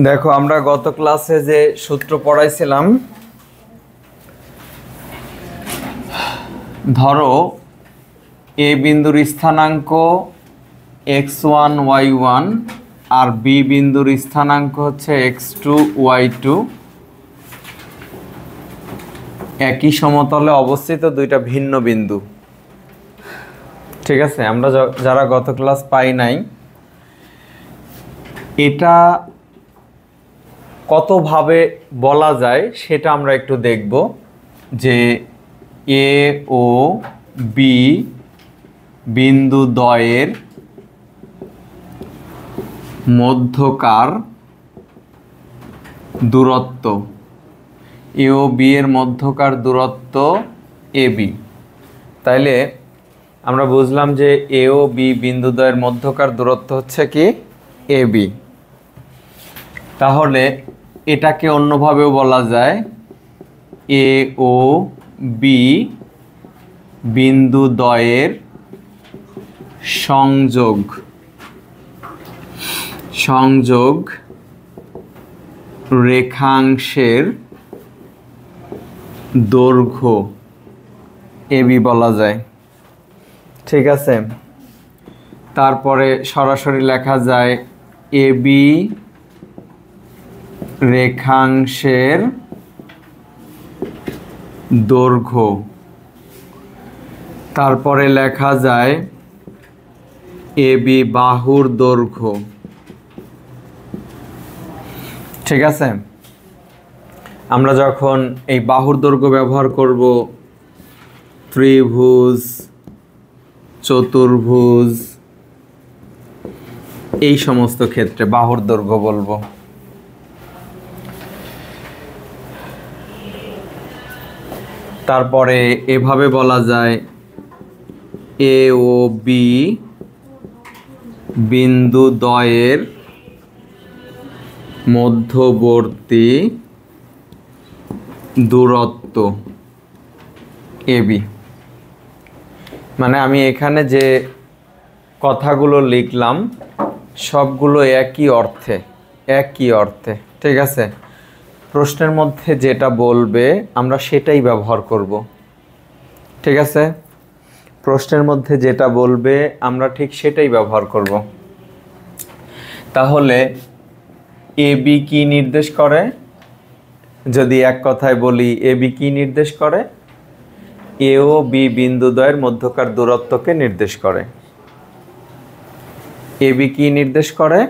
দেখো আমরা গত ক্লাসে যে সূত্র পড়াইছিলাম, ধরো এ বিন্দুর স্থানাঙ্ক x1 y1 আর বি বিন্দুর স্থানাঙ্ক হচ্ছে x2 y2, একই সমতলে অবস্থিত দুইটা ভিন্ন বিন্দু। ঠিক আছে, আমরা যারা গত ক্লাস পাই নাই, এটা কতভাবে বলা যায় সেটা আমরা একটু দেখব। যে এ ও বি বিন্দু দ্বয়ের মধ্যকার দূরত্ব, এ ও বি এর মধ্যকার দূরত্ব এ বি। তাইলে আমরা বুঝলাম যে এ ও বি বিন্দু দ্বয়ের মধ্যকার দূরত্ব হচ্ছে কি এ বি। তাহলে এটাকে অন্যভাবেও বলা যায় এ ও বি বিন্দু দ্বয়ের সংযোগ রেখাংশের দৈর্ঘ্য এ বি বলা যায়। ঠিক আছে, তারপরে সরাসরি লেখা যায় এ বি রেখাংশের দৈর্ঘ্য, তারপরে লেখা যায় এ বি বাহুর দৈর্ঘ্য। ঠিক আছে, আমরা যখন এই বাহুর দৈর্ঘ্য ব্যবহার করব ত্রিভুজ, চতুর্ভুজ, এই সমস্ত ক্ষেত্রে বাহুর দৈর্ঘ্য বলবো। তারপরে এভাবে বলা যায় এ ও বি বিন্দু দ্বয়ের মধ্যবর্তী দূরত্ব এ বি। মানে আমি এখানে যে কথাগুলো লিখলাম সবগুলো একই অর্থে। ঠিক আছে, প্রশ্নের মধ্যে যেটা বলবে আমরা সেটাই ব্যবহার করব। ঠিক আছে, প্রশ্নের মধ্যে যেটা বলবে আমরা ঠিক সেটাই ব্যবহার করব। তাহলে এ বি কি নির্দেশ করে? যদি এক কথায় বলি, এ বি কি নির্দেশ করে? এ ও বি বিন্দু দ্বয়ের মধ্যকার দূরত্বকে নির্দেশ করে। এ বি কি নির্দেশ করে?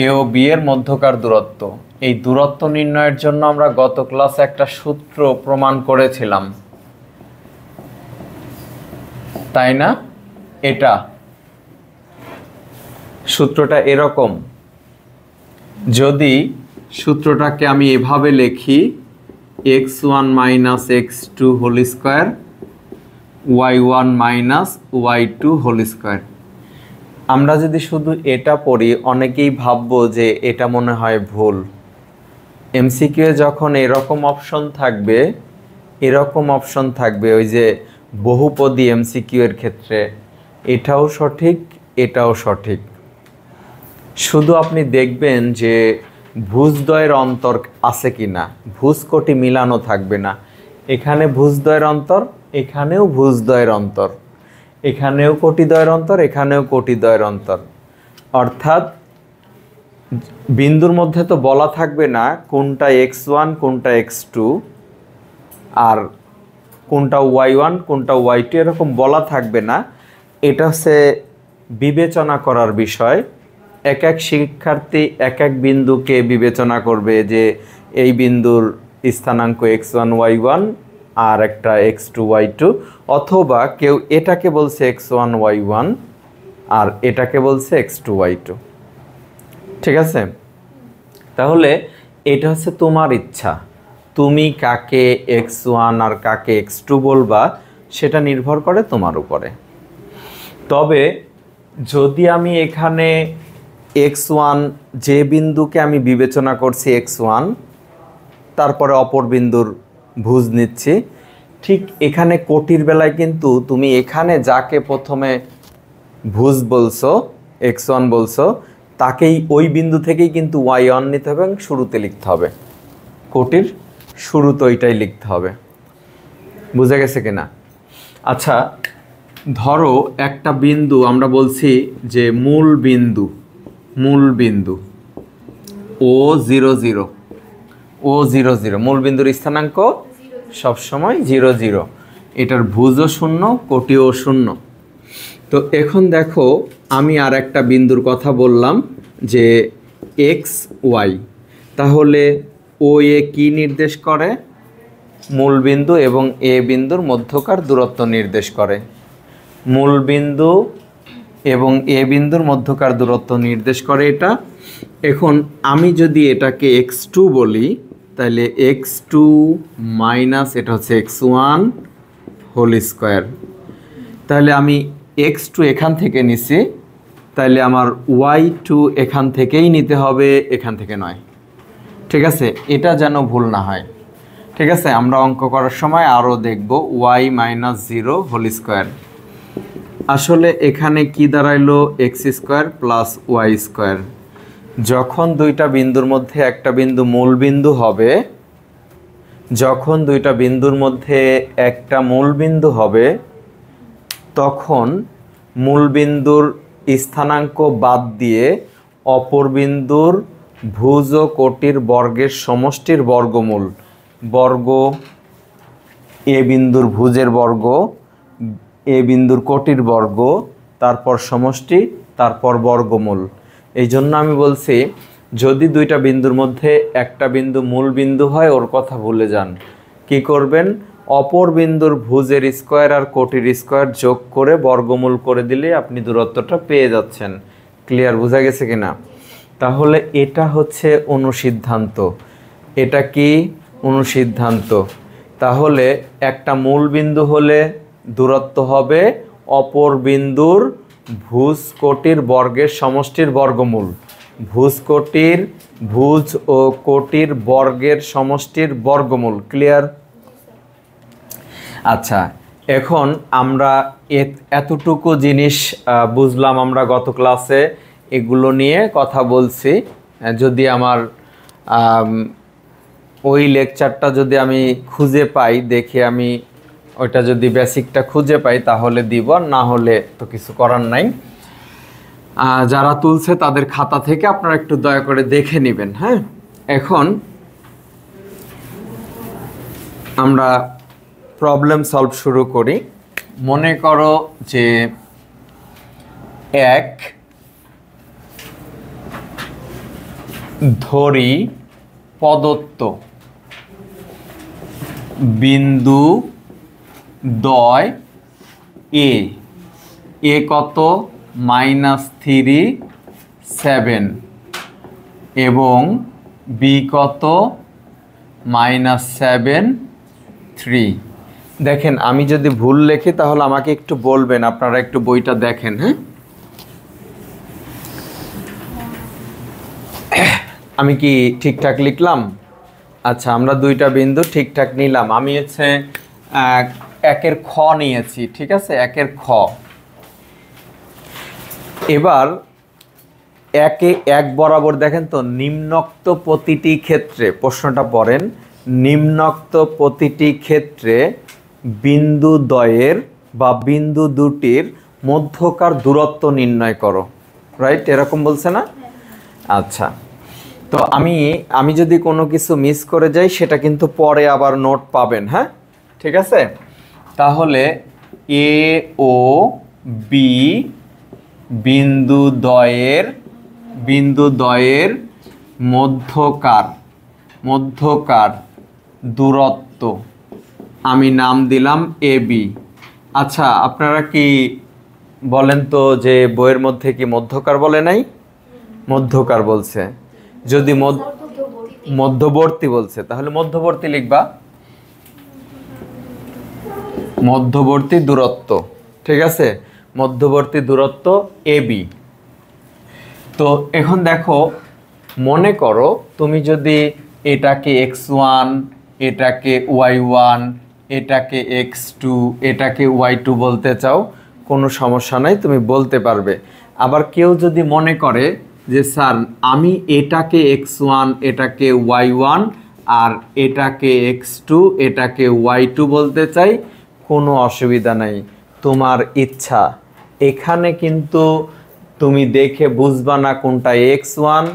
এ ও বি এর মধ্যকার দূরত্ব। এই দূরত্ব নির্ণয়ের জন্য আমরা গত ক্লাসে একটা সূত্র প্রমাণ করেছিলাম, তাই না? এটা সূত্রটা এরকম। যদি সূত্রটাকে আমি এভাবে লিখি, x1 minus x2 whole square y1 minus y2 whole square. আমরা যদি শুধু এটা পড়ি অনেকেই ভাববো যে এটা মনে হয় ভুল। এমসিকিউ যখন এরকম অপশন থাকবে, ওই যে বহুপদী এমসিকিউ এর ক্ষেত্রে এটাও সঠিক, এটাও সঠিক। শুধু আপনি দেখবেন যে ভুজদ্বয়ের অন্তর আছে কিনা, ভুজকোটি মিলানো থাকবে না। এখানে ভুজদ্বয়ের অন্তর, এখানেও ভুজদ্বয়ের অন্তর, এখানেও কোটিদ্বয়ের অন্তর, এখানেও কোটিদ্বয়ের অন্তর। অর্থাৎ বিন্দুর মধ্যে তো বলা থাকবে না কোনটা x1 কোনটা x2 আর কোনটা y1 কোনটা y2, এরকম বলা থাকবে না। এটা হচ্ছে বিবেচনা করার বিষয়। এক এক শিক্ষার্থী এক এক বিন্দুকে বিবেচনা করবে যে এই বিন্দুর স্থানাঙ্ক x1 y1 আর একটা x2 y2, অথবা কেউ এটাকে বলছে x1 y1 আর এটাকে বলছে x2 y2। ঠিক আছে, তাহলে এটা হচ্ছে তোমার ইচ্ছা, তুমি কাকে x1 আর কাকে x2 বলবা সেটা নির্ভর করে তোমার উপরে। তবে যদি আমি এখানে x1 যে বিন্দুকে আমি বিবেচনা করছি x1, তারপরে অপর বিন্দুর ভুজ নিচ্ছি, ঠিক এখানে কোটির বেলায় কিন্তু তুমি এখানে যাকে প্রথমে ভুজ বলছো x1 বলছো, তাকেই ওই বিন্দু থেকেই কিন্তু y1 নিতে হবে এবং শুরুতে লিখতে হবে, কোটির শুরুতে ওইটাই লিখতে হবে। বুঝা গেছে কিনা? আচ্ছা, ধরো একটা বিন্দু আমরা বলছি যে মূল বিন্দু O00, মূল বিন্দুর স্থানাঙ্ক সবসময় 0, এটার ভুজও 0, কোটিও 0। তো এখন দেখো আমি আর একটা বিন্দুর কথা বললাম যে XY, তাহলে OA কি নির্দেশ করে? মূল বিন্দু এবং এ বিন্দুর মধ্যকার দূরত্ব নির্দেশ করে। মূল বিন্দু এবং এ বিন্দুর মধ্যকার দূরত্ব নির্দেশ করে এটা। এখন আমি যদি এটাকে x2 বলি, তাহলে x2 মাইনাস এটা হচ্ছে x1 হোল স্কোয়ার। তাহলে আমি x2 এখান থেকে নিছি, তাহলে আমার y2 এখান থেকেই নিতে হবে, এখান থেকে নয়। ঠিক আছে, এটা যেন ভুল না হয়। ঠিক আছে, আমরা অঙ্ক করার সময় আরও দেখব y মাইনাস 0 হোল স্কোয়ার। আসলে এখানে কি দাঁড়াইলো? x square plus y square. যখন দুইটা বিন্দুর মধ্যে একটা বিন্দু মূল বিন্দু হবে, যখন দুইটা বিন্দুর মধ্যে একটা মূল বিন্দু হবে, তখন মূল বিন্দুর স্থানাঙ্ক বাদ দিয়ে অপর বিন্দুর ভুজ ও কোটির বর্গের সমষ্টির বর্গমূল, বর্গ এ বিন্দুর ভুজের বর্গ, এ বিন্দুর কোটির বর্গ, তারপর সমষ্টি, তারপর বর্গমূল। এই জন্য আমি বলছি যদি দুইটা বিন্দুর মধ্যে একটা বিন্দু মূল বিন্দু হয়, ওর কথা ভুলে যান। কি করবেন? অপর বিন্দুর ভুজের স্কোয়ার আর কোটির স্কোয়ার যোগ করে বর্গমূল করে দিলে আপনি দূরত্বটা পেয়ে যাচ্ছেন। ক্লিয়ার? বোঝা গেছে কিনা? তাহলে এটা হচ্ছে অনুসিদ্ধান্ত। এটা কি অনুসিদ্ধান্ত? তাহলে একটা মূল বিন্দু হলে দূরত্ব হবে অপর বিন্দুর ভুজ কোটির বর্গের সমষ্টির বর্গমূল, ভুজ ও কোটির বর্গের সমষ্টির বর্গমূল। ক্লিয়ার? আচ্ছা, এখন আমরা এতটুকু জিনিস বুঝলাম আমরা গত ক্লাসে, এগুলো নিয়ে কথা বলছি। যদি আমার ওই লেকচারটা যদি আমি খুঁজে পাই, দেখে আমি ওইটা যদি বেসিকটা খুঁজে পাই তাহলে দিব, না হলে তো কিছু করার নাই। যারা তুলছে তাদের খাতা থেকে আপনারা একটু দয়া করে দেখে নেবেন। হ্যাঁ, এখন আমরা প্রবলেম সলভ শুরু করি। মনে করো যে এক ধরি প্রদত্ত বিন্দু দ্বয় এ কত? -3, 7 এবং বি কত? -7, 3। দেখেন, আমি যদি ভুল লিখি তাহলে আমাকে একটু বলবেন, আপনারা একটু বইটা দেখেন। হ্যাঁ, আমি কি ঠিকঠাক লিখলাম? আচ্ছা, আমরা দুইটা বিন্দু ঠিকঠাক নিলাম। আমি হচ্ছে একের খ নিয়েছি। ঠিক আছে, একের খ। এবার একে এক বরাবর দেখেন তো, নিম্নোক্ত প্রতিটি ক্ষেত্রে, প্রশ্নটা পড়েন, নিম্নোক্ত প্রতিটি ক্ষেত্রে বিন্দু দ্বয়ের বা বিন্দু দুটির মধ্যকার দূরত্ব নির্ণয় করো। রাইট? এরকম বলছে না? আচ্ছা, তো আমি যদি কোনো কিছু মিস করে যাই সেটা কিন্তু পরে আবার নোট পাবেন। হ্যাঁ, ঠিক আছে। তাহলে এ ও বি বিন্দু দ্বয়ের মধ্যকার দূরত্ব আমি নাম দিলাম এ বি। আচ্ছা, আপনারা কি বলেন তো যে বইয়ের মধ্যে কি মধ্যকার বলে নাই? মধ্যকার বলছে। যদি মধ্যবর্তী বলছে তাহলে মধ্যবর্তী লিখবা, মধ্যবর্তী দূরত্ব। ঠিক আছে, মধ্যবর্তী দূরত্ব এ বি। তো এখন দেখো, মনে করো তুমি যদি এটাকে x1, এটাকে y1, এটাকে x2, এটাকে y2 বলতে চাও, কোনো সমস্যা নাই, তুমি বলতে পারবে। আবার কেউ যদি মনে করে যে স্যার আমি এটাকে x1 এটাকে y1 আর এটাকে x2 এটাকে y2 বলতে চাই, কোনো অসুবিধা নাই, তোমার ইচ্ছা। এখানে কিন্তু তুমি দেখে বুঝবা না কোনটা x1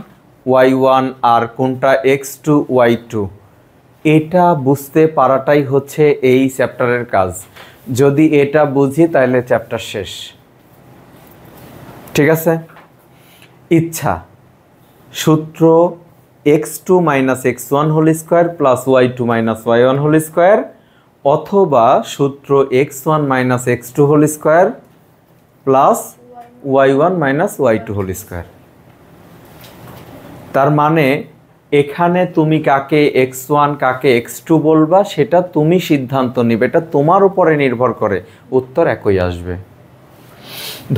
y1 আর কোনটা x2 y2। এটা বুঝতে পারাটাই হচ্ছে এই চ্যাপ্টারের কাজ। যদি এটা বুঝি তাহলে চ্যাপ্টার শেষ। ঠিক আছে? ইচ্ছা সূত্র x2 minus x1 whole square plus y2 minus y1 whole square, অথবা সূত্র x1 minus x2 whole square plus y1 minus y2 whole square. তার মানে এখানে তুমি কাকে x1 কাকে x2 বলবা সেটা তুমি সিদ্ধান্ত নিবে, এটা তোমার উপরে নির্ভর করে, উত্তর একই আসবে।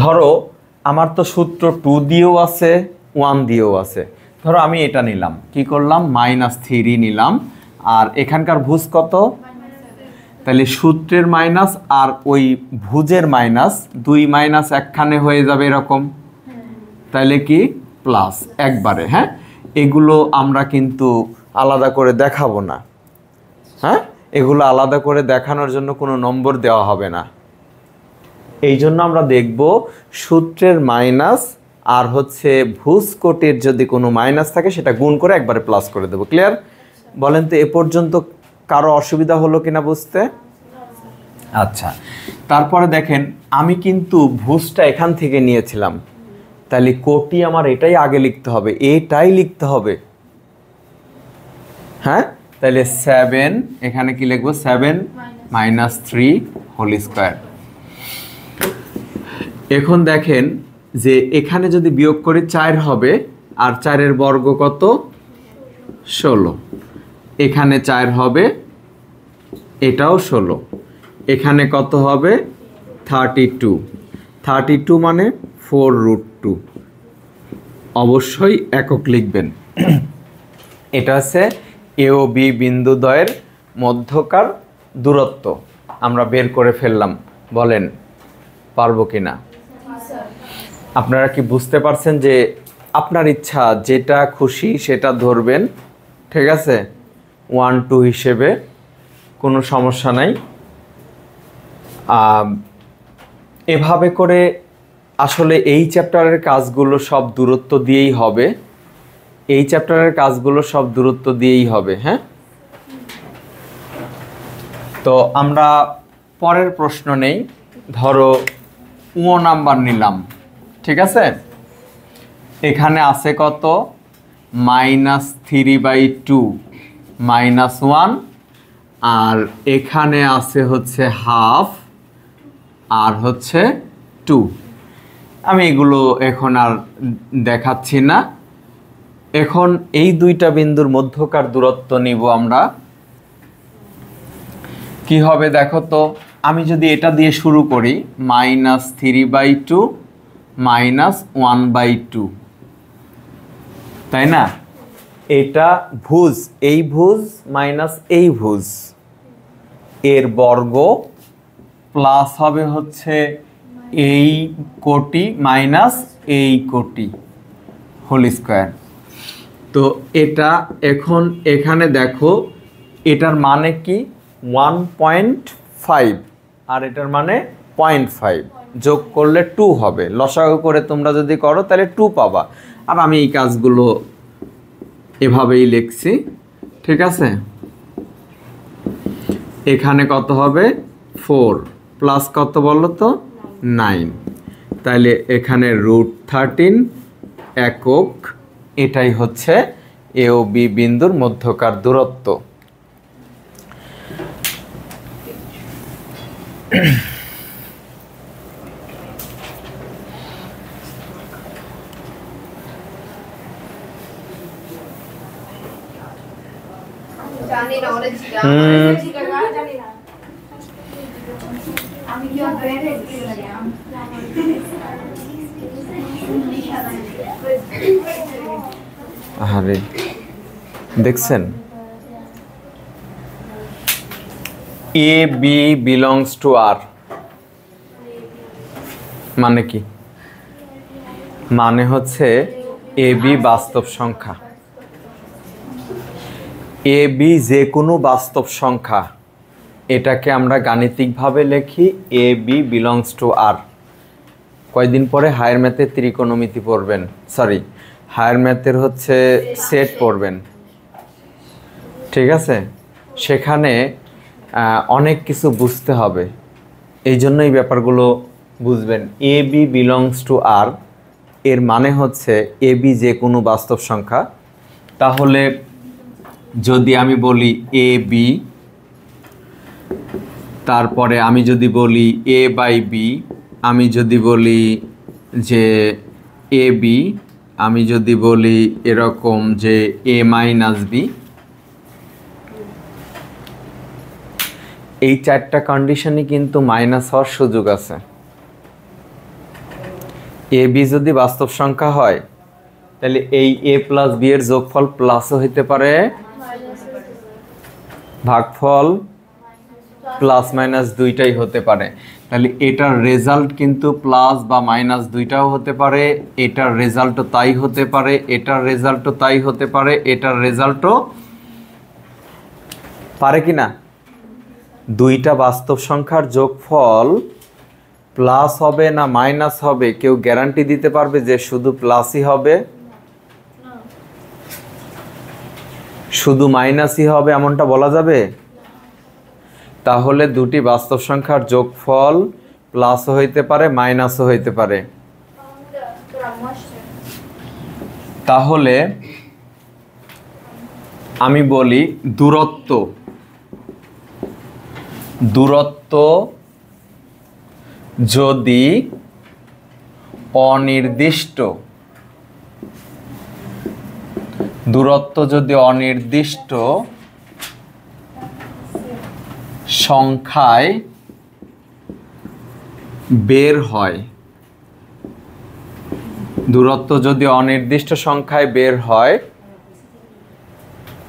ধরো আমার তো সূত্র 2 দিয়েও আছে 1 দিয়েও আছে। ধরো আমি এটা নিলাম, কি করলাম, -3 নিলাম, আর এখানকার ভুজ কত, তাহলে সূত্রের মাইনাস আর ওই ভুজের মাইনাস, দুই মাইনাস একখানে হয়ে যাবে এরকম, তাহলে কি প্লাস একবারে। হ্যাঁ, এগুলো আমরা কিন্তু আলাদা করে দেখাবো না। হ্যাঁ, এগুলো আলাদা করে দেখানোর জন্য কোনো নম্বর দেওয়া হবে না। এই জন্য আমরা দেখব সূত্রের মাইনাস আর হচ্ছে ভুজ কোটির যদি কোনো মাইনাস থাকে সেটা গুণ করে একবারে প্লাস করে দেবো। ক্লিয়ার? বলেন তো এ পর্যন্ত কারো অসুবিধা হলো কিনা বুঝতে? আচ্ছা, তারপরে দেখেন আমি কিন্তু ভুজটা এখান থেকে নিয়েছিলাম, তাহলে কোটি আমার এটাই আগে লিখতে হবে, এটাই লিখতে হবে। হ্যাঁ, তাহলে 7, এখানে কি লিখবো, 7 মাইনাস 3 হোল স্কোয়ার। এখন দেখেন যে এখানে যদি বিয়োগ করি 4 হবে, আর 4-এর বর্গ কত, 16। এখানে 4 হবে, এটাও 16। এখানে কত হবে, 32। 32 মানে 4√2। অবশ্যই একক লিখবেন। এটা হচ্ছে এ ও বি বিন্দুদ্বয়ের মধ্যকার দূরত্ব আমরা বের করে ফেললাম। বলেন পারবো কিনা? আপনারা কি বুঝতে পারছেন যে আপনার ইচ্ছা যেটা খুশি সেটা ধরবেন, ঠিক আছে, 1 2 হিসেবে, কোনো সমস্যা নাই। এভাবে করে আসলে এই চ্যাপ্টারের কাজগুলো সব দূরত্ব দিয়েই হবে, এই চ্যাপ্টারের কাজগুলো সব দূরত্ব দিয়েই হবে। হ্যাঁ, তো আমরা পরের প্রশ্ন নেই। ধরো 1 নাম্বার নিলাম, ঠিক আছে, এখানে আছে কত, -3/2 -1, আর এখানে আছে হচ্ছে হাফ আর হচ্ছে 2। আমি এগুলো এখন আর দেখাচ্ছি না। এখন এই দুইটা বিন্দুর মধ্যকার দূরত্ব নিব আমরা। কি হবে দেখো তো, আমি যদি এটা দিয়ে শুরু করি, -3/2 -1/2, তাই না? এটা ভুজ, এই ভুজ মাইনাস এই ভুজ, এর বর্গ প্লাস হবে হচ্ছে এই কোটি মাইনাস এই কোটি হোল স্কোয়ার। তো এটা এখন এখানে দেখো, এটার মানে কি 1.5 আর এটার মানে 0.5, যোগ করলে 2 হবে। লসাগু করে তোমরা যদি করো তাহলে 2 পাবা। আর আমি এই কাজগুলো এভাবেই লিখছি, ঠিক আছে। এখানে কত হবে, 4 প্লাস কত বলো তো, 9। তাহলে এখানে √13 একক। এটাই হচ্ছে এ ও বি বিন্দুর মধ্যকার দূরত্ব। আরে দেখছেন, এ বি বিলংস টু আর মানে কি, মানে হচ্ছে এ বি বাস্তব সংখ্যা। এ বি যে কোনো বাস্তব সংখ্যা, এটাকে আমরা গাণিতিকভাবে লিখি এ বি বিলংস টু আর। কয়েকদিন পরে হায়ার ম্যাথের ত্রিকোণমিতি পড়বেন, সরি হায়ার ম্যাথের হচ্ছে সেট পড়বেন, ঠিক আছে? সেখানে অনেক কিছু বুঝতে হবে, এই জন্য এই ব্যাপারগুলো বুঝবেন। এ বি বিলংস টু আর এর মানে হচ্ছে এ বি যে কোনো বাস্তব সংখ্যা। তাহলে যদি আমি বলি এ বি, তারপরে আমি যদি বলি এ বাই বি, আমি যদি বলি যে এ বি, আমি যদি বলি এরকম যে এ মাইনাস বি, এই চারটা কন্ডিশনই কিন্তু মাইনাস হওয়ার সুযোগ আছে। এ বি যদি বাস্তব সংখ্যা হয় তাহলে এই এ প্লাস বি এর যোগফল প্লাসও হইতে পারে, ভাগফল প্লাস মাইনাস দুইটাই হতে পারে। তাহলে এটার রেজাল্ট কিন্তু প্লাস বা মাইনাস দুইটাও হতে পারে, এটার রেজাল্টও তাই হতে পারে, এটার রেজাল্টও তাই হতে পারে, এটার রেজাল্টও পারে কি না? দুইটা বাস্তব সংখ্যার যোগফল প্লাস হবে না মাইনাস হবে কেউ গ্যারান্টি দিতে পারবে যে শুধু প্লাসই হবে, শুধু মাইনাসই হবে, এমনটা বলা যাবে? তাহলে দুটি বাস্তব সংখ্যার যোগফল প্লাসও হইতে পারে মাইনাসও হইতে পারে। তাহলে আমি বলি দূরত্ব, দূরত্ব যদি অনির্দিষ্ট, দূরত্ব যদি অনির্দিষ্ট সংখ্যায় বের হয়, দূরত্ব যদি অনির্দিষ্ট সংখ্যায় বের হয়,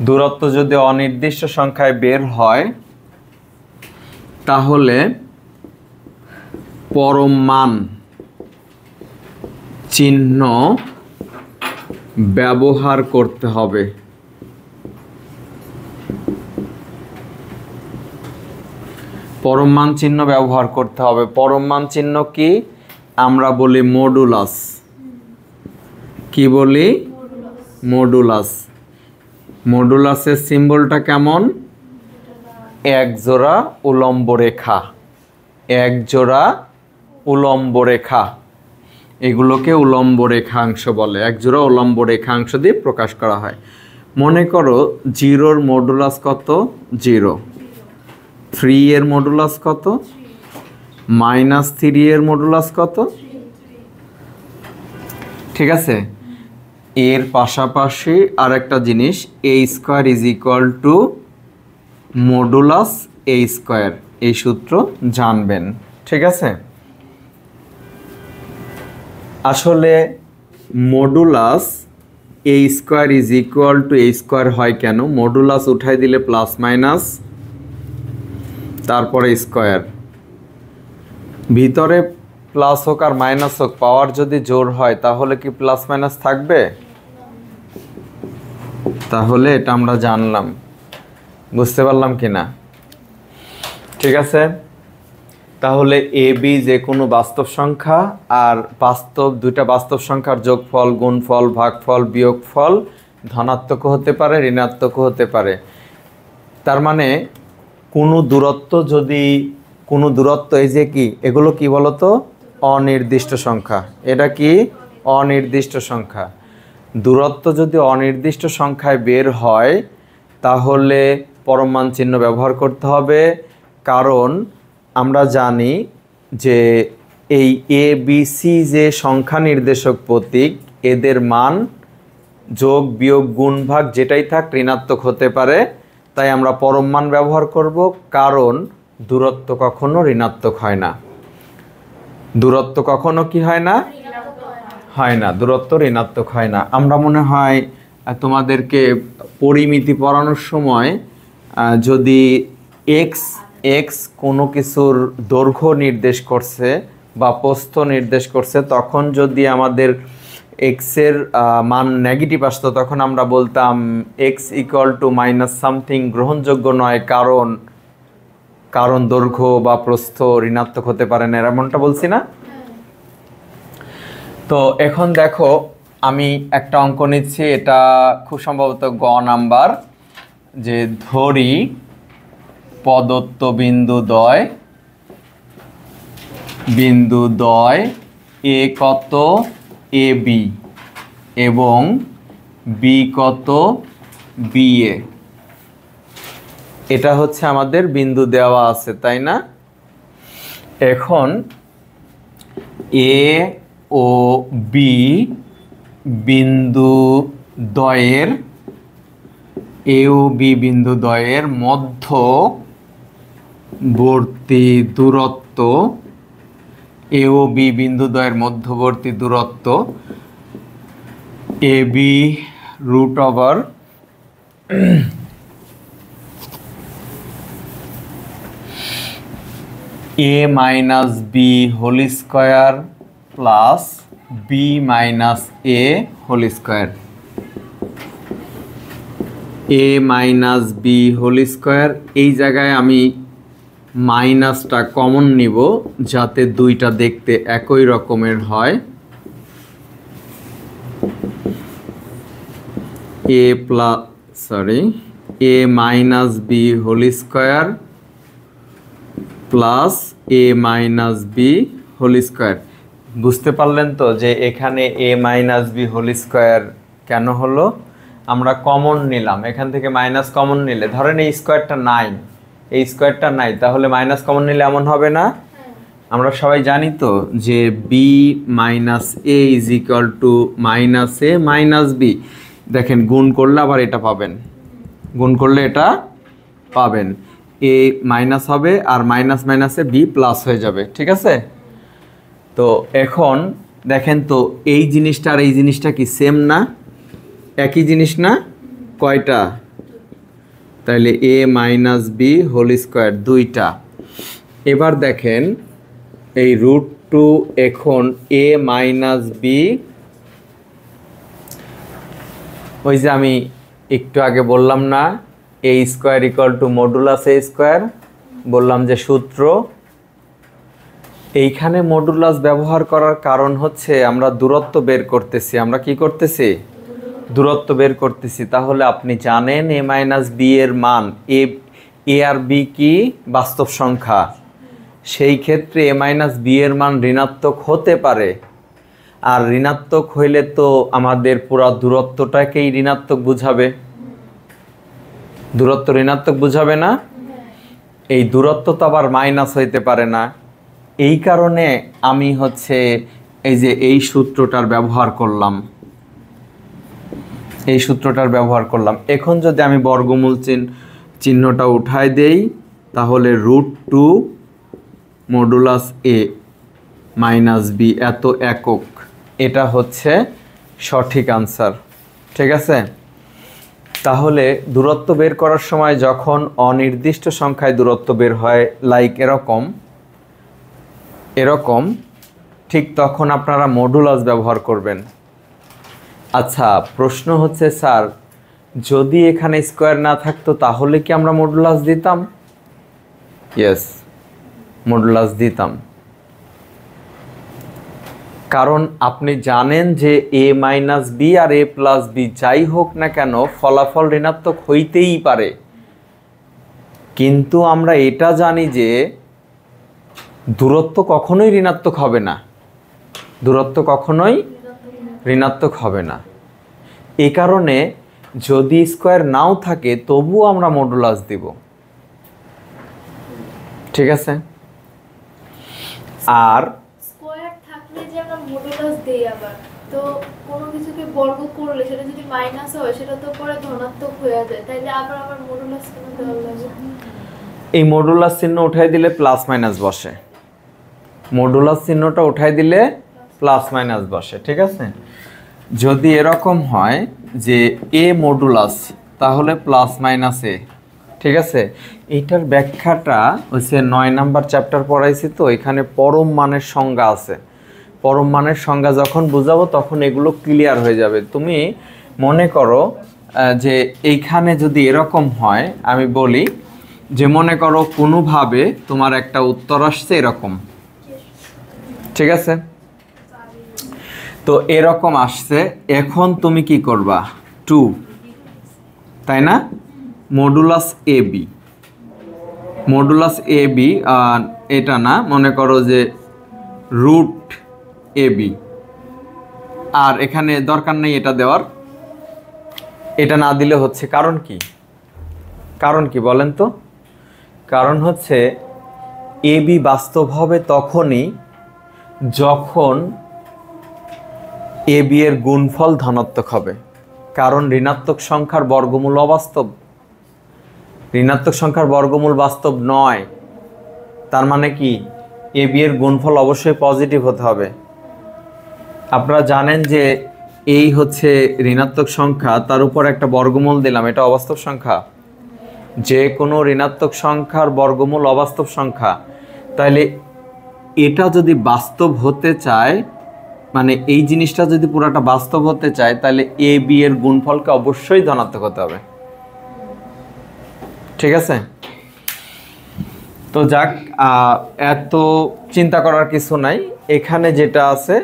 দূরত্ব যদি অনির্দিষ্ট সংখ্যায় বের হয় তাহলে পরম মান চিহ্ন ব্যবহার করতে হবে। পরম মান চিহ্ন ব্যবহার করতে হবে। পরম মান চিহ্ন কি? আমরা বলি মডুলাস। কি বলি? মডুলাস। মডুলাসের সিম্বলটা কেমন? এক জোড়া উলম্ব রেখা, এক জোড়া উলম্ব রেখা, এগুলোকে উলম্ব রেখাংশ বলে। এক জোড়া উলম্ব রেখাংশ দিয়ে প্রকাশ করা হয়। মনে করো জিরোর মডুলাস কত? 0। 3 এর মডুলাস কত? -3 এর মডুলাস কত? ঠিক আছে। এর পাশাপাশি আরেকটা জিনিস, a square is equal to modulus a square, এই সূত্র জানবেন। ঠিক আছে। আসলে modulus a square is equal two a square হয় কেন? মডুলাস উঠাই দিলে প্লাস মাইনাস, তারপরে স্কয়ার, ভিতরে প্লাস হোক আর মাইনাস হোক পাওয়ার যদি জোর হয় তাহলে কি প্লাস মাইনাস থাকবে? তাহলে এটা আমরা জানলাম। বুঝতে পারলাম কি না? ঠিক আছে। তাহলে এ বি যে কোনো বাস্তব সংখ্যা, আর দুইটা বাস্তব সংখ্যার যোগফল, গুণফল, ভাগফল, বিয়োগফল ধনাত্মক হতে পারে, ঋণাত্মক হতে পারে। তার মানে কোনো দূরত্ব যদি, কোনো দূরত্ব, এই যে কি এগুলো কি বলতো? অনির্দিষ্ট সংখ্যা। এটা কি? অনির্দিষ্ট সংখ্যা। দূরত্ব যদি অনির্দিষ্ট সংখ্যায় বের হয় তাহলে পরম মান চিহ্ন ব্যবহার করতে হবে, কারণ আমরা জানি যে এই এ বি সি যে সংখ্যা নির্দেশক প্রতীক, এদের মান যোগ বিয়োগ গুণ ভাগ যেটাই থাক ঋণাত্মক হতে পারে। তাই আমরা পরম মান ব্যবহার করব, কারণ দূরত্ব কখনো ঋণাত্মক হয় না। দূরত্ব কখনো কি হয় না? হয় না, দূরত্ব ঋণাত্মক হয় না। আমরা মনে হয় তোমাদেরকে পরিমিতি পড়ানোর সময় যদি এক্স এক্স কোনো কিছুর দৈর্ঘ্য নির্দেশ করছে বা প্রস্থ নির্দেশ করছে, তখন যদি আমাদের এক্স এর মান নেগেটিভ আসতো তখন আমরা বলতাম x equal to minus something গ্রহণযোগ্য নয়, কারণ দৈর্ঘ্য বা প্রস্থ ঋণাত্মক হতে পারে না, এমনটা বলছি না? তো এখন দেখো আমি একটা অঙ্ক নিচ্ছি, এটা খুব সম্ভবত গ নাম্বার, যে ধরি প্রদত্ত বিন্দুদ্বয় এ কত এ বি এবং বি কত বি এ। এটা হচ্ছে আমাদের বিন্দু দেওয়া আছে, তাই না? এখন এ ও বি বিন্দুদ্বয়ের মধ্যবর্তী দূরত্ব, এ ও বি বিন্দুদ্বয়ের মধ্যবর্তী দূরত্ব A B root over A minus B whole square plus B minus A whole square. A minus B whole square, এই জায়গায় আমি মাইনাসটা কমন নিব যাতে দুইটা দেখতে একই রকমের হয়। A minus B whole square plus A minus B whole square. বুঝতে পারলেন তো যে এখানে A minus B whole square কেন হলো? আমরা কমন নিলাম, এখান থেকে মাইনাস কমন নিলে, ধরেন এই স্কোয়ারটা নাই, তাহলে মাইনাস কমন নিলে এমন হবে না? আমরা সবাই জানি তো যে b minus a is equal to minus a minus b. দেখেন গুণ করলে আবার এটা পাবেন, এ মাইনাস হবে আর মাইনাস মাইনাসে বি প্লাস হয়ে যাবে, ঠিক আছে? তো এখন দেখেন তো এই জিনিসটা আর এই জিনিসটা কি সেম না? একই জিনিস না? কয়টা? তাহলে এ মাইনাস বি হোল স্কোয়ার দুইটা। এবার দেখেন এই রুট টু, এখন এ মাইনাস বি, ওই যে আমি একটু আগে বললাম না A square equal to modulus A square, বললাম যে সূত্র। এইখানে মডুলাস ব্যবহার করার কারণ হচ্ছে আমরা দূরত্ব বের করতেছি। আমরা কি করতেছি? দূরত্ব বের করতেছি। তাহলে আপনি জানেন এ মাইনাস বি এর মান, এ আর বি কি বাস্তব সংখ্যা, সেই ক্ষেত্রে এ মাইনাস বি এর মান ঋণাত্মক হতে পারে। আর ঋণাত্মক হইলে তো আমাদের পুরো দূরত্বটাকেই ঋণাত্মক বুঝাবে, দূরত্ব ঋণাত্মক বুঝাবে না? এই দূরত্ব তো আবার মাইনাস হইতে পারে না। এই কারণে আমি হচ্ছে এই যে এই সূত্রটার ব্যবহার করলাম। এখন যদি আমি বর্গমূল চিহ্নটা উঠাই দেই, তাহলে root two modulus a minus b এত একক, এটা হচ্ছে সঠিক আনসার, ঠিক আছে? তাহলে দূরত্ব বের করার সময় যখন অনির্দিষ্ট সংখ্যায় দূরত্ব বের হয়, লাইক এরকম, ঠিক তখন আপনারা মডুলাস ব্যবহার করবেন। আচ্ছা, প্রশ্ন হচ্ছে স্যার যদি এখানে স্কোয়ার না থাকতো তাহলে কি আমরা মডুলাস দিতাম? ইয়েস, মডুলাস দিতাম। কারণ আপনি জানেন যে এ মাইনাস বি আর এ প্লাস বি যাই হোক না কেন ফলাফল ঋণাত্মক হইতেই পারে, কিন্তু আমরা এটা জানি যে দূরত্ব কখনোই ঋণাত্মক হবে না। এই কারণে যদি স্কোয়ার নাও থাকে তবুও আমরা মডুলাস দিব, ঠিক আছে? আর স্কয়ার থাকলে যে আমরা মডুলাস দেই, আবার তো কোনো কিছুকে বর্গ করলে সেটা যদি মাইনাস হয় সেটা তো পরে ধনাত্মক হয়ে যায়, তাইলে আবার মডুলাস কেন দেওয়া লাগে? এই মডুলাস চিহ্ন উঠাই দিলে প্লাস মাইনাস বসে, ঠিক আছে? যদি এরকম হয় যে এ মডুলাস, তাহলে প্লাস মাইনাস এ, ঠিক আছে? এইটার ব্যাখ্যাটা হচ্ছে 9 নাম্বার চ্যাপ্টার পড়াইছি, তো এখানে পরম মানের সংজ্ঞা আছে। পরম মানের সংজ্ঞা যখন বুঝাবো তখন এগুলো ক্লিয়ার হয়ে যাবে। তুমি মনে করো যে এইখানে যদি এরকম হয়, আমি বলি যে মনে করো কোনোভাবে তোমার একটা উত্তর আসছে এরকম, ঠিক আছে? তো এরকম আসছে, এখন তুমি কি করবা? 2, তাই না? Modulus a b, modulus a b, এটা না, মনে করো যে রুট এ বি। আর এখানে দরকার নেই এটা দেওয়ার, এটা না দিলে হচ্ছে। কারণ কি? কারণ কি বলেন তো? কারণ হচ্ছে এ বি বাস্তব হবে তখনই যখন এ বি এর গুণফল ধনাত্মক হবে। কারণ ঋণাত্মক সংখ্যার বর্গমূল অবাস্তব, ঋণাত্মক সংখ্যার বর্গমূল বাস্তব নয়। তার মানে কি এ বি এর গুণফল অবশ্যই পজিটিভ হতে হবে। আপনারা জানেন যে এই হচ্ছে ঋণাত্মক সংখ্যা, তার উপর একটা বর্গমূল দিলাম, এটা অবাস্তব সংখ্যা। যে কোনো ঋণাত্মক সংখ্যার বর্গমূল অবাস্তব সংখ্যা। তাহলে এটা যদি বাস্তব হতে চায়, মানে এই জিনিসটা যদি পুরাটা বাস্তব হতে চায়, তাহলে এ বি এর গুণফলকে অবশ্যই ধনাত্মক হতে হবে, ঠিক আছে? তো যাক, এত চিন্তা করার কিছু নাই, এখানে যেটা আছে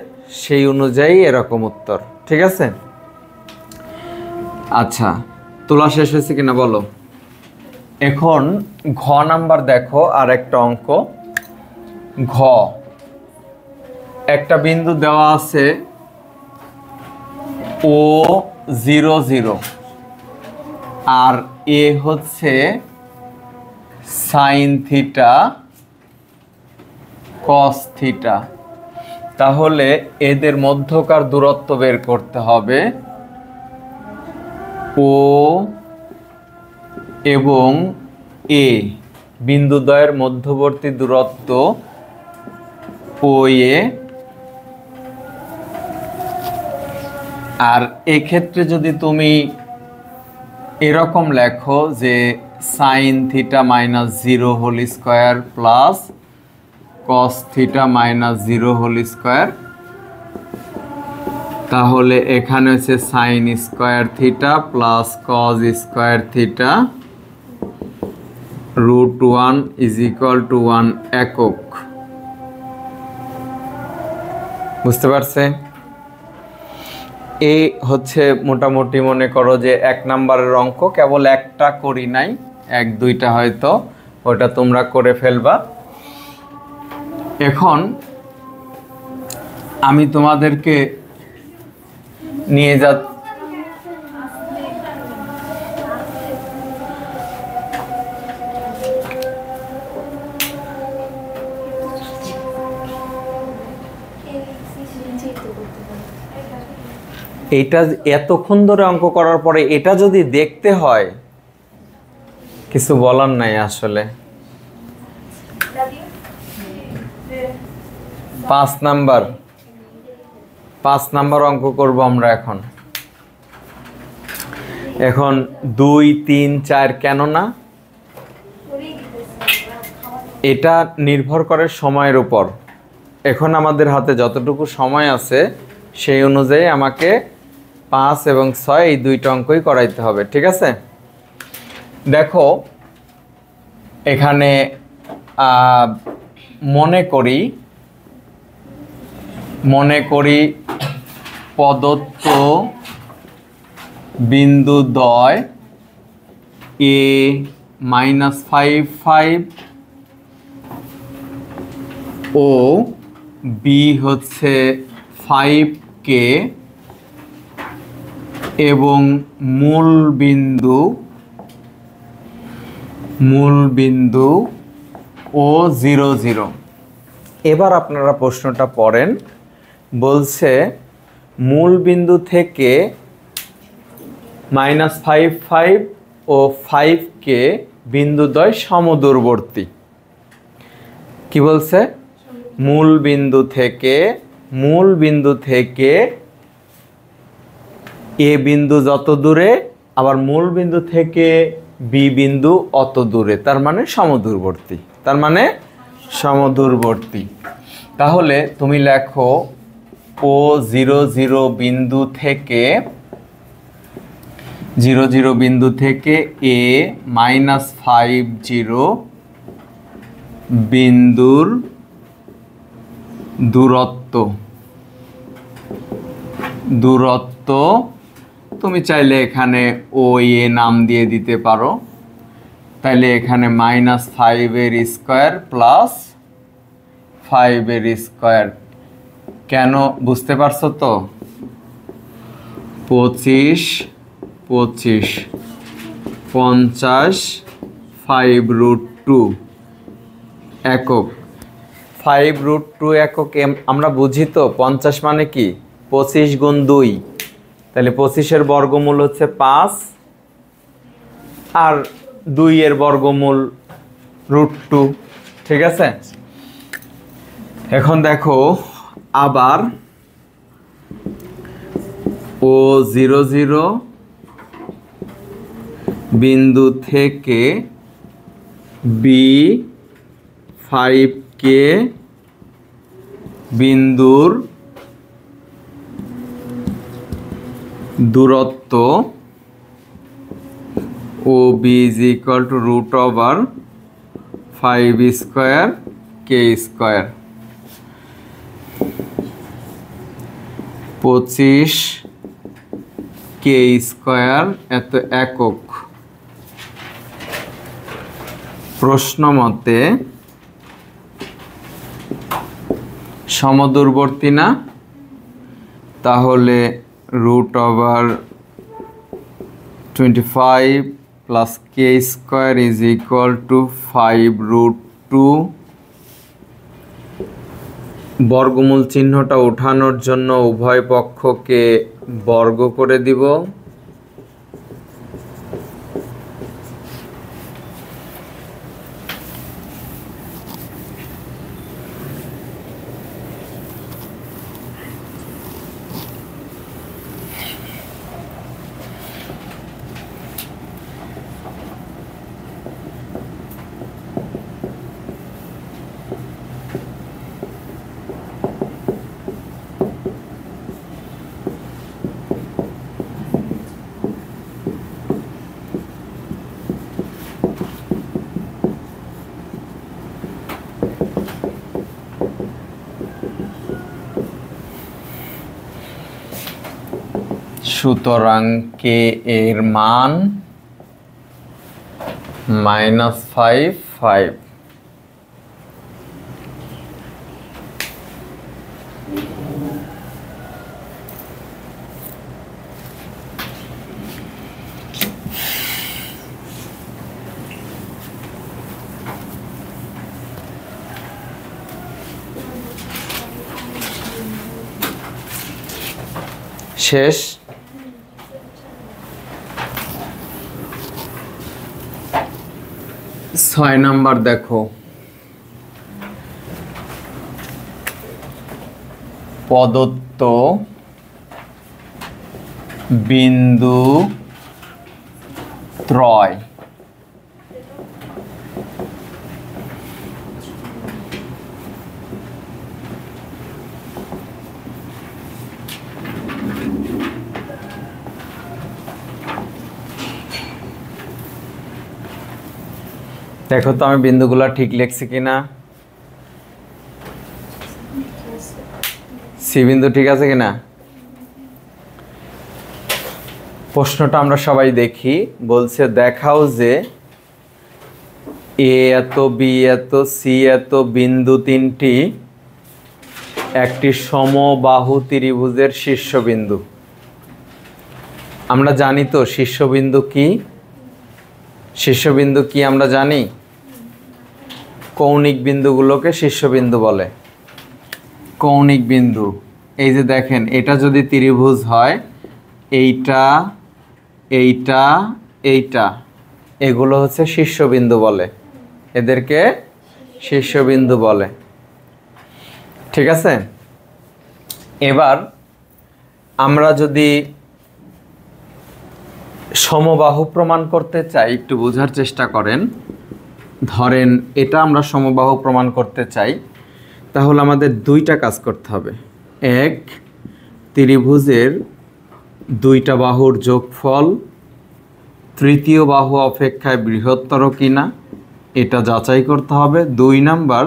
সেই অনুযায়ী এরকম উত্তর, ঠিক আছে? আচ্ছা, তোলা শেষ হয়েছে কিনা বলো। এখন ঘ নাম্বার দেখো, আর একটা অঙ্ক। ঘ, একটা বিন্দু দেওয়া আছে ও 0 0, আর এ হচ্ছে সাইন থিটা কস থিটা। তাহলে এদের মধ্যকার দূরত্ব বের করতে হবে। ও এবং এ বিন্দুদ্বয়ের মধ্যবর্তী দূরত্ব ও এ। আর এক্ষেত্রে যদি তুমি এরকম লেখো যে sine theta minus 0 whole square plus cos theta minus 0 whole square, তাহলে এখানে হচ্ছে sine square theta plus cos square theta √1 is equal to 1 একক। বুঝতে পারছে? এই হচ্ছে মোটামুটি মনে করো যে 1 নাম্বারের অঙ্ক। কেবল একটা করি নাই, 1-2টা হয়তো, ওটা তোমরা করে ফেলবা। এখন আমি তোমাদেরকে নিয়ে যা এটা এতক্ষণ ধরে অঙ্ক করার পরে এটা যদি দেখতে হয়, কিছু বলার নাই আসলে। 5 নাম্বার অঙ্ক করব আমরা এখন। এখন 2, 3, 4 কেন না? এটা নির্ভর করে সময়ের উপর। এখন আমাদের হাতে যতটুকু সময় আছে সেই অনুযায়ী আমাকে 5 এবং 6 এই 2টা অঙ্কই করাইতে হবে, ঠিক আছে? দেখো এখানে মনে করি প্রদত্ত বিন্দুদ্বয় a -5 5 ও b হচ্ছে 5k এবং মূল বিন্দু ও 0 0। এবার আপনারা প্রশ্নটা পড়েন। বলছে মূল বিন্দু থেকে -5 5 ও 5k বিন্দুদ্বয় সমদূরবর্তী। কি বলছে? মূল বিন্দু থেকে এ বিন্দু যত দূরে, আবার মূল বিন্দু থেকে বি বিন্দু অত দূরে, তার মানে সমদূরবর্তী। তাহলে তুমি লেখো ও 0 0 বিন্দু থেকে 0 0 বিন্দু থেকে a -5 0 বিন্দুর দূরত্ব তুমি চাইলে এখানে ও এ নাম দিয়ে দিতে পারো। তাইলে এখানে -5 এর স্কয়ার প্লাস 5 এর স্কয়ার, কেন বুঝতে পারছো তো? 25 25 50 5√2 একক। 5√2 একক আমরা বুঝি তো 50 মানে কি 25 গুণ 2, তাহলে 25-এর বর্গমূল হচ্ছে 5 আর 2 এর বর্গমূল √2, ঠিক আছে? এখন দেখো আবার ও 0 0 বিন্দু থেকে B5K বিন্দুর দূরত্ব OB is equal to √5 square K square. 25 K square এত একক। প্রশ্ন মতে সমদূরবর্তী না, তাহলে √25 plus K square is equal two 5√2। বর্গমূল চিহ্নটা ওঠানোর জন্য উভয় পক্ষকে বর্গ করে দিব। সুতরাং কে এর মান -5 শেষ। 6 নাম্বার দেখো, প্রদত্ত বিন্দু ত্রয় দেখো তো আমি বিন্দুগুলো ঠিক লিখছি কিনা। সি বিন্দু ঠিক আছে কিনা? প্রশ্নটা আমরা সবাই দেখি। বলছে দেখাও যে এ এত বি এত সি এত বিন্দু তিনটি একটি সমবাহু ত্রিভুজের শীর্ষবিন্দু। আমরা জানি তো শীর্ষবিন্দু কি? শীর্ষবিন্দু কি আমরা জানি? কৌণিক বিন্দুগুলোকে শীর্ষবিন্দু বলে। কৌণিক বিন্দু, এই যে দেখেন, এটা যদি ত্রিভুজ হয়, এইটা এইটা এইটা, এগুলো হচ্ছে শীর্ষবিন্দু বলে, এদেরকে শীর্ষবিন্দু বলে, ঠিক আছে? এবার আমরা যদি সমবাহু প্রমাণ করতে চাই, একটু বোঝার চেষ্টা করেন। ধরেন এটা আমরা সমবাহু প্রমাণ করতে চাই, তাহলে আমাদের দুইটা কাজ করতে হবে। এক, ত্রিভুজের দুইটা বাহুর যোগফল তৃতীয় বাহু অপেক্ষায় বৃহত্তর কিনা এটা যাচাই করতে হবে। 2 নাম্বার,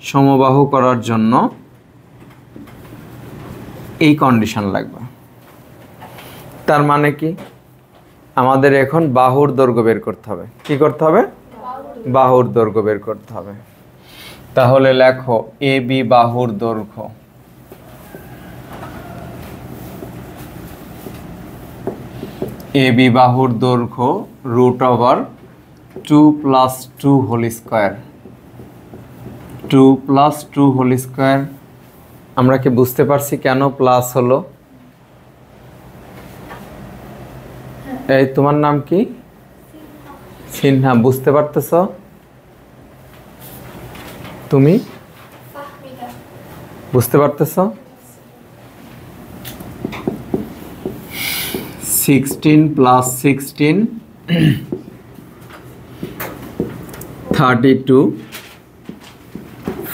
সমবাহু করার জন্য এই কন্ডিশন লাগবে। তার মানে কি, আমাদের এখন বাহুর দৈর্ঘ্য বের করতে হবে। কি করতে হবে? বাহুর দৈর্ঘ্য বের করতে হবে। তাহলে লেখো এ বি বাহুর দৈর্ঘ্য। এ বি বাহুর দৈর্ঘ্য √2 + 2 হোল স্কয়ার। 2 + 2 whole square. আমরা কি বুঝতে পারছি কেন প্লাস হলো? এই তোমার নাম কি? সিনহা। বুঝতে পারতেছ তুমি? বুঝতে পারতেছ? 16 + 16 32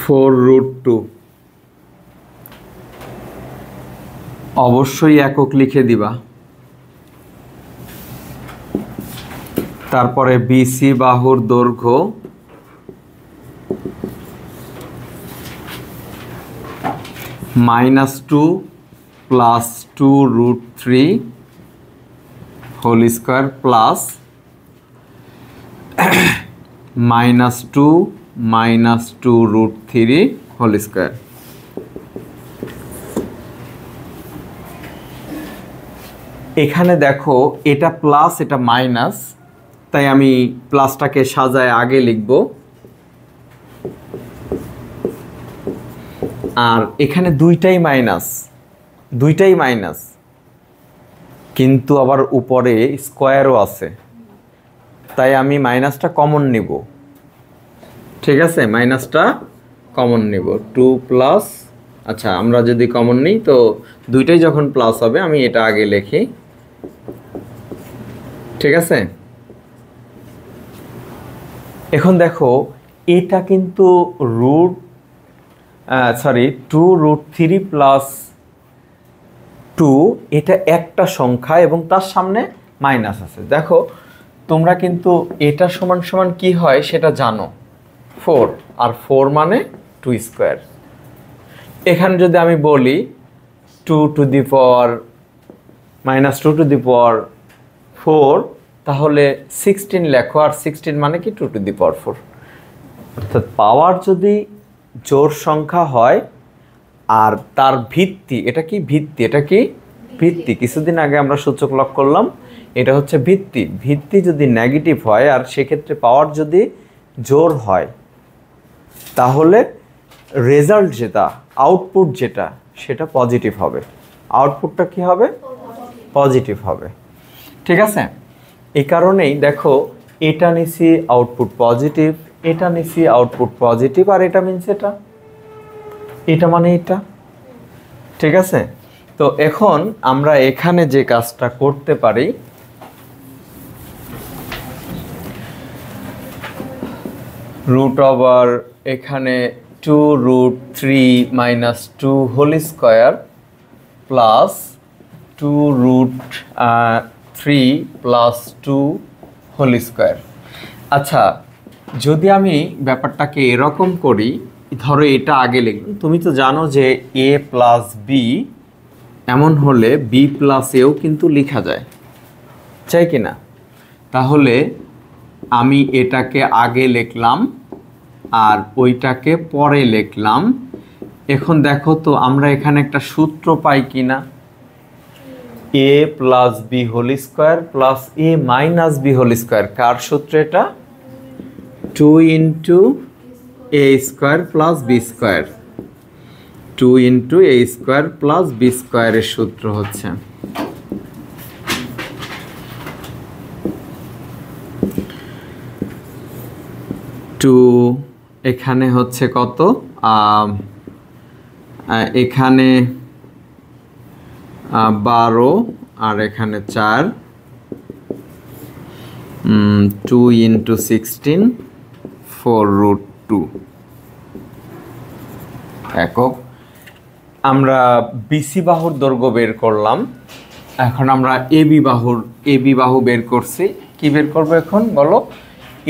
4√2। অবশ্যই একক লিখে দিবা। তারপরে বিসি বাহুর দৈর্ঘ্য -2 + 2√3 whole square plus -2 - 2√3 whole square. এখানে দেখো এটা প্লাস এটা মাইনাস, তাই আমি প্লাসটাকে সাজায় আগে লিখব। আর এখানে দুইটাই মাইনাস, কিন্তু আবার উপরে স্কয়ারও আছে, তাই আমি মাইনাসটা কমন নিব। ঠিক আছে, মাইনাসটা কমন নিব। 2 প্লাস, আচ্ছা আমরা যদি কমন নিই তো দুইটাই যখন প্লাস হবে আমি এটা আগে লিখি। ঠিক আছে, এখন দেখো এটা কিন্তু 2√3 + 2, এটা একটা সংখ্যা এবং তার সামনে মাইনাস আছে। দেখো তোমরা কিন্তু এটা সমান সমান কি হয় সেটা জানো, 4, আর 4 মানে 2 স্কয়ার। এখানে যদি আমি বলি 2 টু দি পাওয়ার -2 তাহলে 16 লেখো, আর 16 মানে কি 2 টু দি পাওয়ার 4। অর্থাৎ পাওয়ার যদি জোড় সংখ্যা হয় আর তার ভিত্তি, এটা কি ভিত্তি, কিছুদিন আগে আমরা সূচক লক করলাম, এটা হচ্ছে ভিত্তি যদি নেগেটিভ হয় আর সেক্ষেত্রে পাওয়ার যদি জোড় হয় তাহলে রেজাল্ট যেটা, আউটপুট যেটা, সেটা পজিটিভ হবে। আউটপুটটা কি হবে? পজিটিভ হবে। ঠিক আছে, এই কারণেই দেখো এটা নিছি আউটপুট পজিটিভ, এটা নিছি আউটপুট পজিটিভ, আর এটা মিনস এটা মানে এটা। ঠিক আছে, তো এখন আমরা এখানে যে কাজটা করতে পারি, এখানে 2√3 - 2 whole square plus 2√3 + 2 whole square. আচ্ছা, যদি আমি ব্যাপারটাকে এরকম করি, ধরো এটা আগে লিখলাম, তুমি তো জানো যে a + b এমন হলে b + aও কিন্তু লেখা যায়, চাই কি না? তাহলে আমি এটাকে আগে লিখলাম আর ওইটাকে পরে লিখলাম। এখন দেখো তো আমরা এখানে একটা সূত্র পাই কিনা, a + b whole square plus a - b whole square. কার সূত্র এটা? 2 × a square plus b square. 2 × a square plus b স্কয়ারের সূত্র হচ্ছে 2, এখানে হচ্ছে কত, এখানে 12 আর এখানে 4, 2 × 16 4√2 একক। আমরা বিসি বাহুর দৈর্ঘ্য বের করলাম, এখন আমরা এবি বাহু বের করছি। কি বের করব এখন বলো?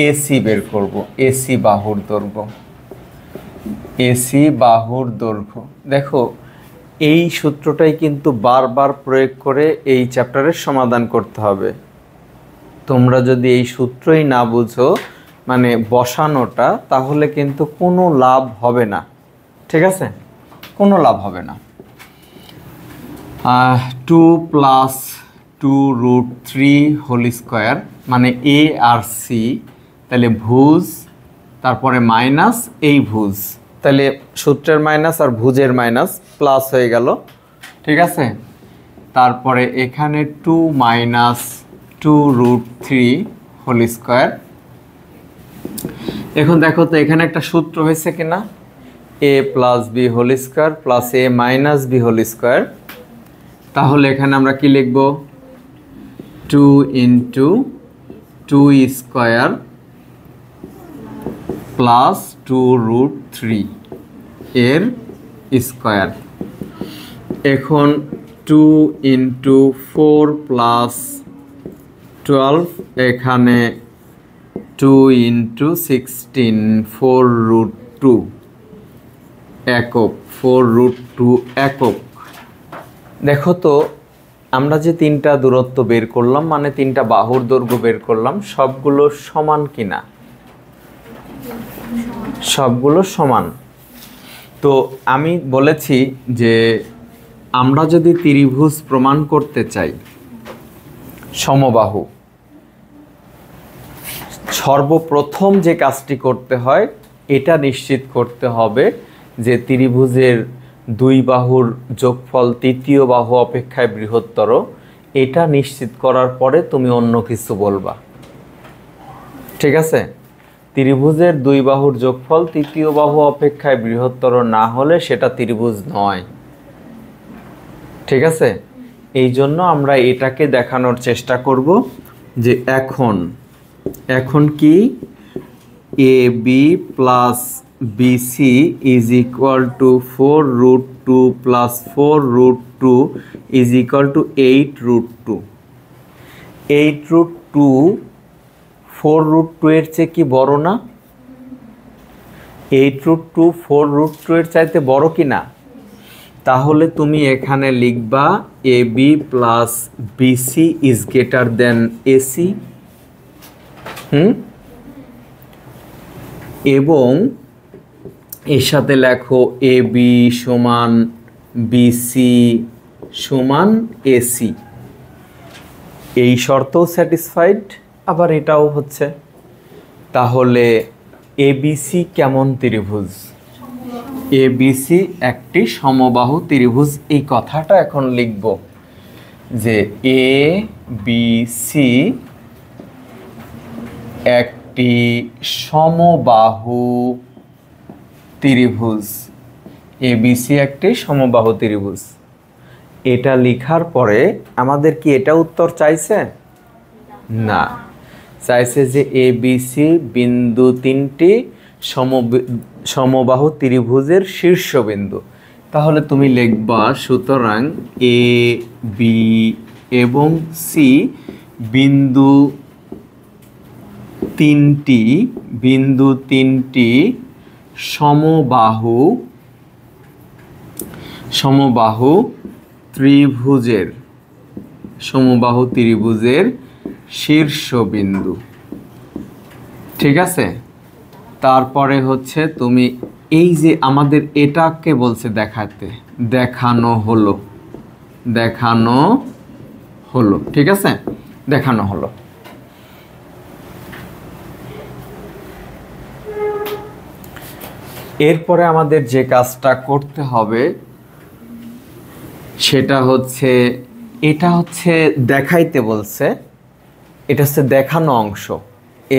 এসি বের করব, এসি বাহুর দৈর্ঘ্য, এসি বাহুর দৈর্ঘ্য। দেখো এই সূত্রটাই কিন্তু বারবার প্রয়োগ করে এই চ্যাপ্টারের সমাধান করতে হবে। তোমরা যদি এই সূত্রই না বুঝো, মানে বসানোটা, তাহলে কিন্তু কোনো লাভ হবে না। ঠিক আছে, কোনো লাভ হবে না। 2 + 2√3 হোল স্কোয়ার মানে এ আর সি, তাহলে ভুজ, তারপরে মাইনাস এই ভুজ, তাহলে সূত্রের মাইনাস আর ভুজের মাইনাস প্লাস হয়ে গেল। ঠিক আছে, তারপরে এখানে 2 - 2√3 হোল স্কোয়ার। এখন দেখো তো এখানে একটা সূত্র হয়েছে কিনা, a + b whole square plus a - b whole square. তাহলে এখানে আমরা কি লিখব? 2 × 2 স্কোয়ার প্লাস 2√3 এর স্কোয়ার। এখন 2 × 4 + 12, এখানে 2 × 16 4√2 একক, 4√2 একক। দেখো তো আমরা যে তিনটা দূরত্ব বের করলাম, মানে তিনটা বাহুর দৈর্ঘ্য বের করলাম, সবগুলো সমান কিনা? সবগুলো সমান। তো আমি বলেছি যে আমরা যদি ত্রিভুজ প্রমাণ করতে চাই সমবাহু, সর্বপ্রথম যে কাজটি করতে হয় এটা নিশ্চিত করতে হবে যে ত্রিভুজের দুই বাহুর যোগফল তৃতীয় বাহু অপেক্ষায় বৃহত্তর। এটা নিশ্চিত করার পরে তুমি অন্য কিছু বলবা। ঠিক আছে, ত্রিভুজের দুই বাহুর যোগফল তৃতীয় বাহু অপেক্ষায় বৃহত্তর না হলে সেটা ত্রিভুজ নয়। ঠিক আছে, এই জন্য আমরা এটাকে দেখানোর চেষ্টা করব যে এখন কি AB + BC = 4√2 + 4√2 = 8√2। 8√2 4√2 এর চেয়ে কি বড় না? 8√2 4√2 এর চাইতে বড় কি না? তাহলে তুমি এখানে লিখবা AB + BC > AC। এবং এর সাথে লেখো AB = BC = AC। এই শর্তও স্যাটিসফাইড, আবার এটাও হচ্ছে। তাহলে ABC কেমন ত্রিভুজ? ABC একটি সমবাহু ত্রিভুজ। এই কথাটা এখন লিখব যে ABC একটি সমবাহু ত্রিভুজ। ABC একটি সমবাহু ত্রিভুজ। এটা লেখার পরে আমাদের কি এটা উত্তর চাইছে? না, চাইছে যে ABC বিন্দু তিনটি সমবাহু ত্রিভুজের শীর্ষবিন্দু। তাহলে তুমি লিখবা সুতরাং A, B এবং C বিন্দু তিনটি সমবাহু ত্রিভুজের শীর্ষবিন্দু। ঠিক আছে, তারপরে হচ্ছে তুমি এই যে আমাদের এটাকে বলছে দেখানো হলো। ঠিক আছে, দেখানো হলো। এরপরে আমাদের যে কাজটা করতে হবে সেটা হচ্ছে, এটা হচ্ছে দেখাইতে বলছে, এটা হচ্ছে দেখানো অংশ।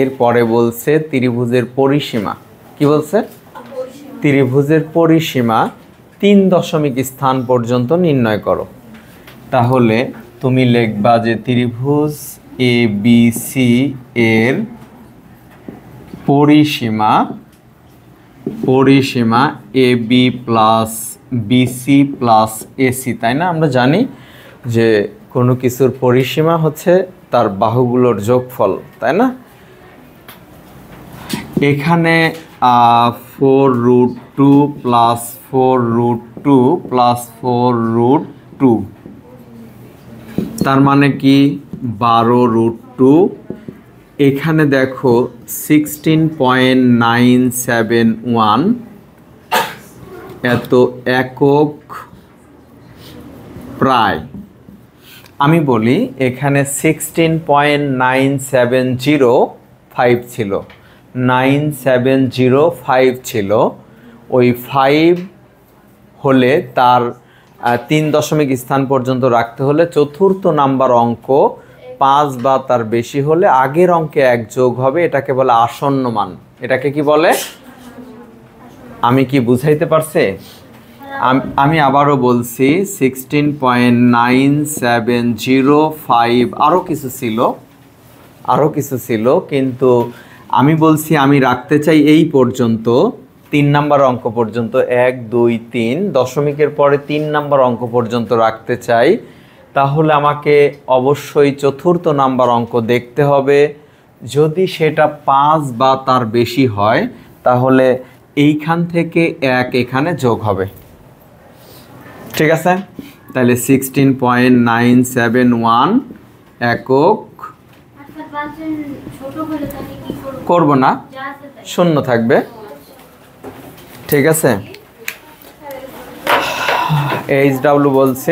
এরপরে বলছে ত্রিভুজের পরিসীমা। কি বলছে? ত্রিভুজের পরিসীমা 3 দশমিক স্থান পর্যন্ত নির্ণয় করো। তাহলে তুমি লিখবা যে ত্রিভুজ ABC এর পরিসীমা AB + বিসি প্লাস এসি, তাই না? আমরা জানি যে কোনো কিছুর পরিসীমা হচ্ছে তার বাহুগুলোর যোগফল, তাই না? এখানে 4√2 প্লাস 4√2 প্লাস 4√2, তার মানে কি 12√2। এখানে দেখো 16.971 এত একক প্রায়। আমি বলি এখানে 16.9705 ছিল, 9705 ছিল। ওই 5 হলে তার 3 দশমিক স্থান পর্যন্ত রাখতে হলে চতুর্থ নাম্বার অঙ্ক 5 বা তার বেশি হলে আগের অঙ্কে 1 যোগ হবে। এটাকে বলে আসন্ন মান। এটাকে কি বলে? আমি কি বুঝাইতে পারছি? আমি আবারও বলছি 16.9705 আরও কিছু ছিল, কিন্তু আমি বলছি আমি রাখতে চাই এই পর্যন্ত, 3 নাম্বার অঙ্ক পর্যন্ত, 1 2 3 দশমিকের পরে 3 নাম্বার অঙ্ক পর্যন্ত রাখতে চাই। তাহলে আমাকে অবশ্যই চতুর্থ নাম্বার অঙ্ক দেখতে হবে। যদি সেটা 5 বা তার বেশি হয় তাহলে এইখান থেকে 1 এখানে যোগ হবে। ঠিক আছে? তাহলে 16.971 একক করব না, শূন্য থাকবে। ঠিক আছে? এইচডব্লিউ বলছে